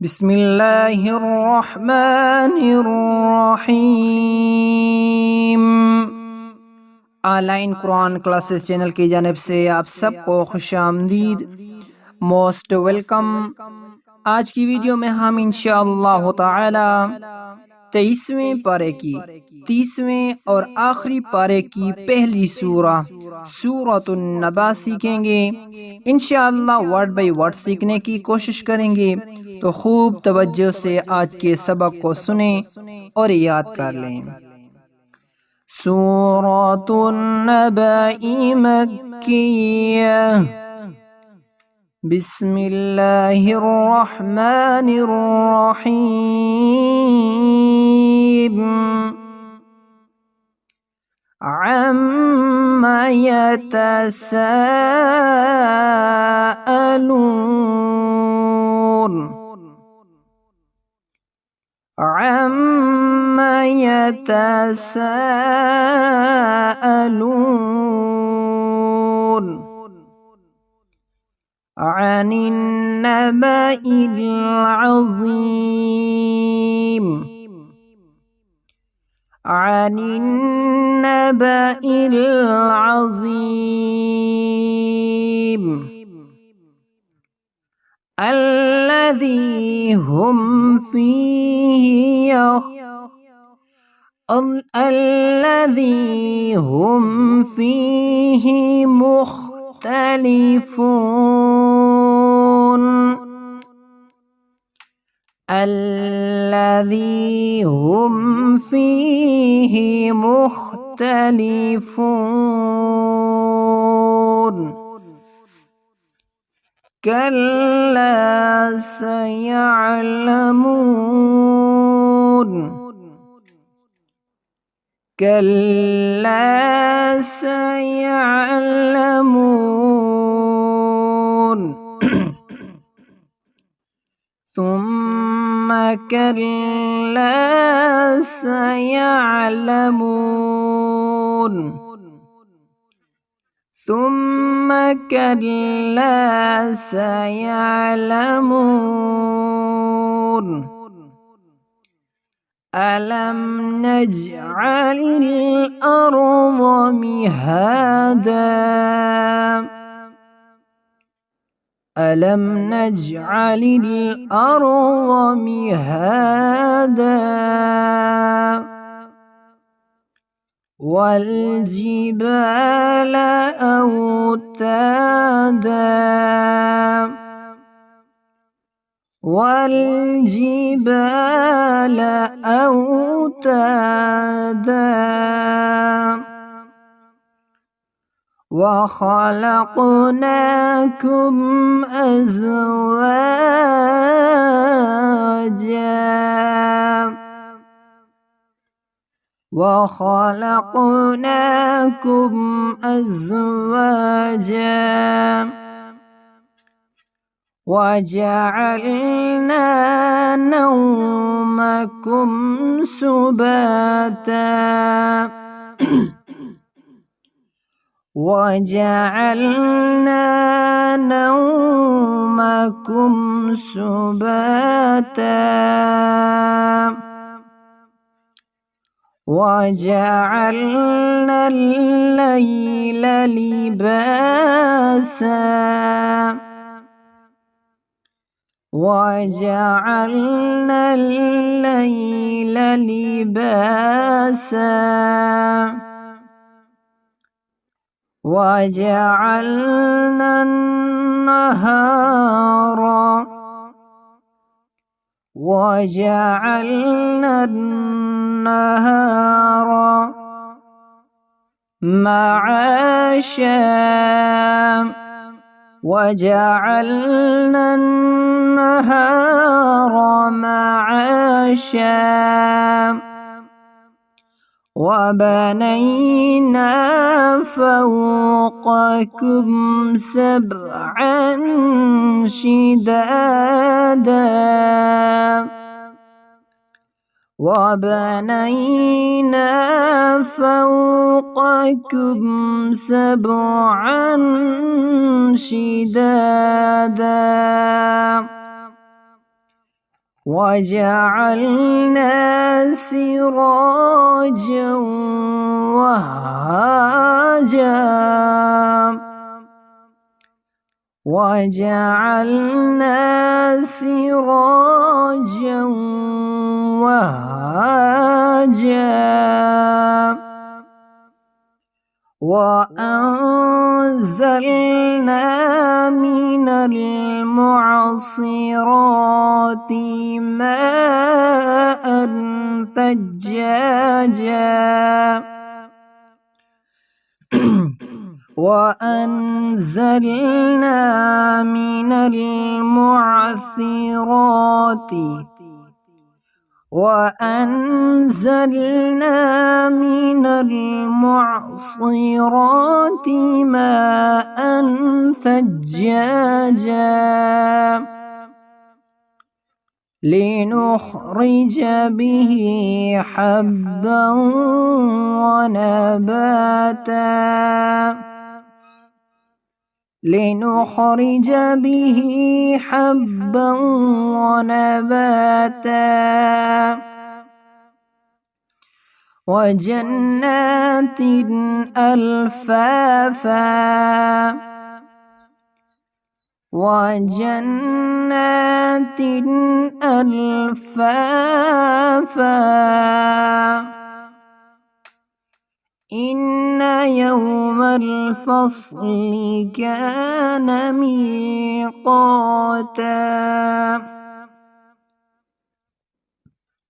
بسم الله الرحمن الرحیم ऑनलाइन Quran classes channel की जानिब से आप सबको खुश आमदीद, मोस्ट वेलकम। आज की वीडियो में हम इंशाअल्लाह ताला 23वें पारे की 30वें और आखिरी पारे की पहली सूरतुन नबा सीखेंगे। इंशाअल्लाह वर्ड बाय वर्ड सीखने की कोशिश करेंगे, तो खूब तवज्जो से आज के सबक को सुने और याद कर लें। सूरतुन नबा मक्किया। बिस्मिल्लाहिर रहमानिर रहीम। अम्मा यतसाअलून। अम्मा यतसाअलून अनिन नबइल अज़ीम। अनिन नबइल अज़ीम अल्लज़ी हुम फ़ीही मुख़्तलिफ़ून। الذي هم فيه مختلفون كلا سيعلمون كلا سيعلمون ثم كلا سيعلمون ثم كلا سيعلمون ألم نجعل الأرض مهادا ألم نجعل الأرض مهادا والجبال أوتادا والجبال أوتادا وخلقناكم أزواجا وخلقناكم أزواجا وجعلنا نومكم سباتا وجعلنا نومكم سباتا وجعلنا الليل لباسا وجعلنا الليل لباسا وجعلنا النهار معاشا وجعلنا النهار معاشا وبنينا فوقكم سبعا شدادا وبنينا فوقكم سبعا شدادا وجعلنا سراجا وهاجا وجعلنا سراجا وهاجا وأنزلنا من المعصرات ماء ثجاجا وأنزلنا من المعصرات ماء ثجاجا لنخرج به حبا ونباتا وجنات ألفافا إن يوم الفصل كان ميقاتا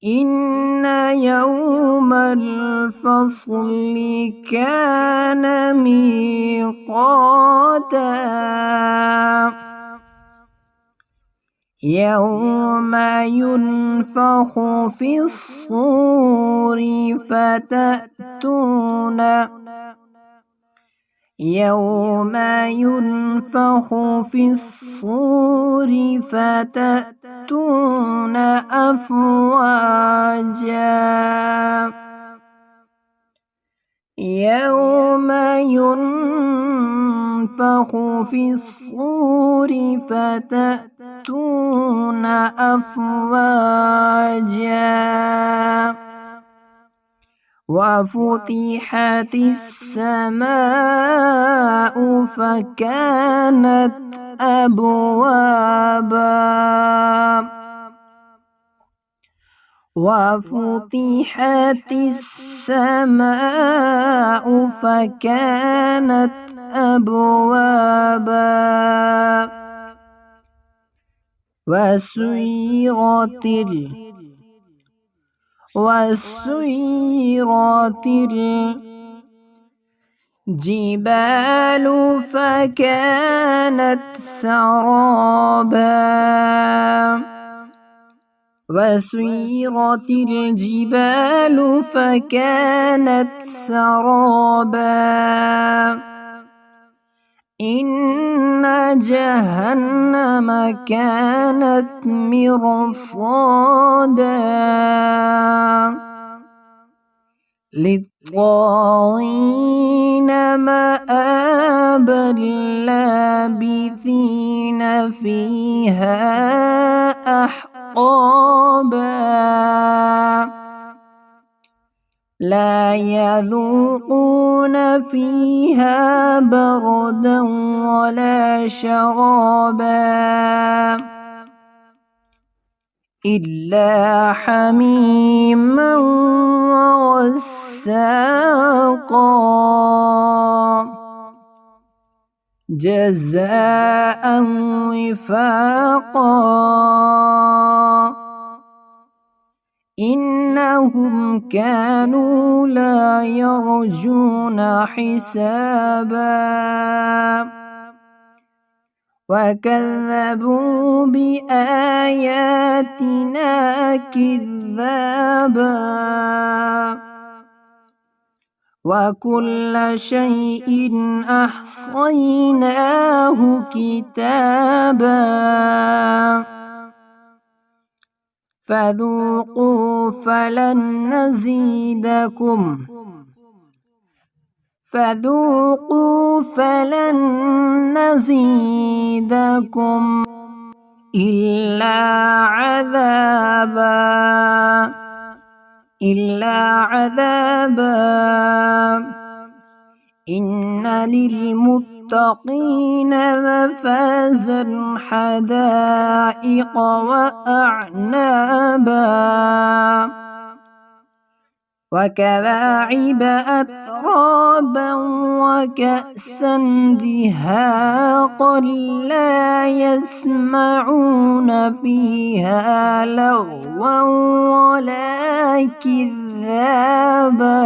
إن يوم الفصل كان ميقاتا يوم ينفخ في الصور فتأتون أفواجا يوم ينفخ في الصور فتأتون أفواجا وفتحت السماء فكانت أبوابا وفتحت السماء فكانت أبوابا وسيرت الجبال فكانت سرابا وسيرت الجبال فكانت سرابا إن جهنم كانت مرصادا للطاغين مآبا لابثين فيها أحقابا لا يذوقون فيها بردا ولا شرابا إلا حميما وغساقا جزاء وفاقا إنهم كانوا لا يرجون حسابا وكذبوا بآياتنا كذابا وكل شيء أحصيناه كتابا فذوقوا فلن نزيدكم إلا عذابا إن للمتقين مفازا حدائق وأعنابا وكواعب أترابا وكأسا دهاقا لا يسمعون فيها لغوا ولا كذابا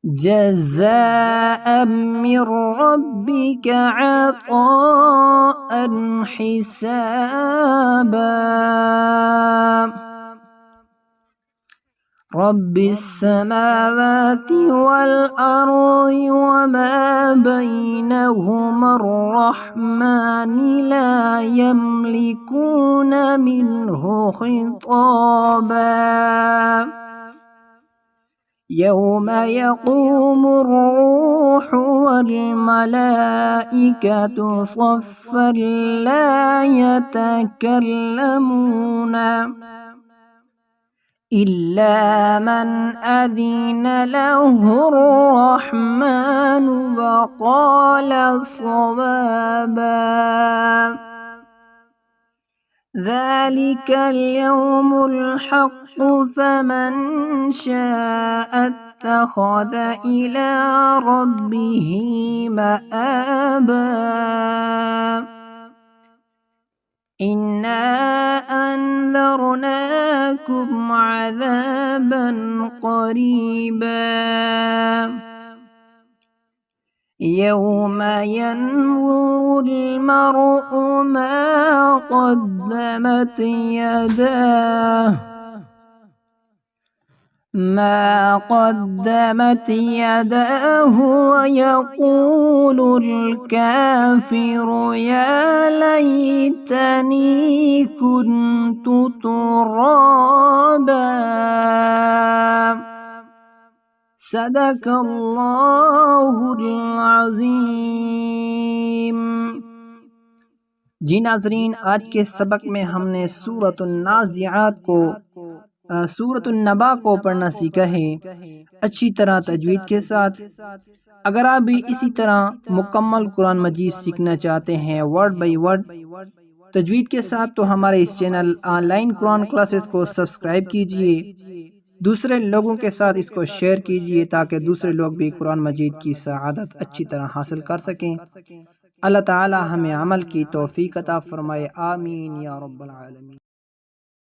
جزاء من ربك عطاء حسابا رب السماوات والأرض وما بينهما الرحمن لا يملكون منه خطابا يوم يقوم الروح والملائكة صفا لا يتكلمون إلا من أذن له الرحمن وقال صوابا ذلك اليوم الحق فمن شاء اتخذ إلى ربه مآبا إنا أنذرناكم عذابا قريبا يوم ينظر المرء ما قدمت يداه ويقول الكافر يا ليتني كنت ترابا صدق اللہ العظیم۔ جی ناظرین، آج کے سبق میں ہم نے سورۃ النبا کو پڑھنا سیکھا ہے اچھی طرح تجوید کے ساتھ۔ اگر آپ بھی اسی طرح مکمل قرآن مجید سیکھنا چاہتے ہیں ورڈ بائی ورڈ تجوید کے ساتھ تو ہمارے اس چینل آن لائن قرآن کلاسز کو سبسکرائب کیجئے، دوسرے لوگوں کے ساتھ اس کو شیئر کیجئے تاکہ دوسرے لوگ بھی قرآن مجید کی سعادت اچھی طرح حاصل کر سکیں۔ اللہ تعالی ہمیں عمل کی توفیق عطا فرمائے، آمین یا رب العالمین۔